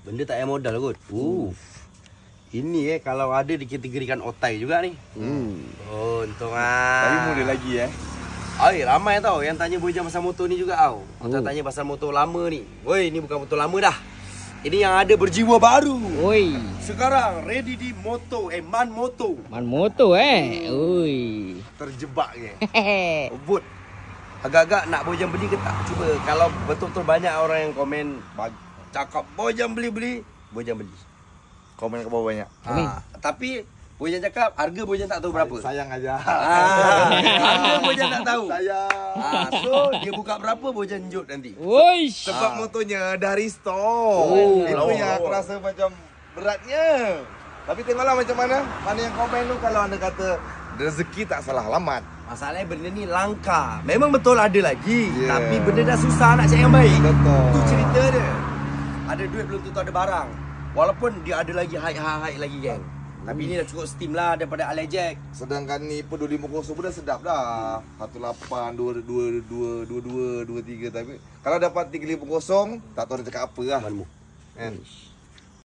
Benda tak payah modal kot. Ini kalau ada dikategorikan otai juga ni. Untung Tapi muda lagi ramai tau yang tanya Boy Jam pasal motor ni juga tau. Orang tanya pasal motor lama ni. Woi, ni bukan motor lama dah. Ini yang ada berjiwa baru. Oi. Sekarang ready di moto, Man Moto. Man motor Oi. Terjebaknya. Bot. Agak-agak nak Boy Jam beli ke tak? Cuba kalau betul-betul banyak orang yang komen cakap Boy Jam beli, Boy Jam beli. Komen ke bawah banyak. Tapi Boy Jam cakap harga Boy Jam tak tahu berapa. Sayang aja. Harga Boy Jam tak tahu. Sayang. So dia buka berapa Boy Jam jut nanti. Woish. Sebab motonya dari stok. Itu yang aku rasa macam beratnya. Tapi tengoklah macam mana. Mana yang komen tu kalau anda kata rezeki tak salah alamat. Masalahnya benda ni langka. Memang betul ada lagi. Tapi benda dah susah nak cari yang baik. Betul. Itu cerita dia. Ada duit belum tentu ada barang. Walaupun dia ada lagi high lagi geng. Tapi ni dah cukup steam lah daripada Alejek. Sedangkan ni Pur 250 pun dah sedap dah. 18, 22, 23. Tapi kalau dapat 350, tak tahu dia cakap apa lah. Manmu. Kan?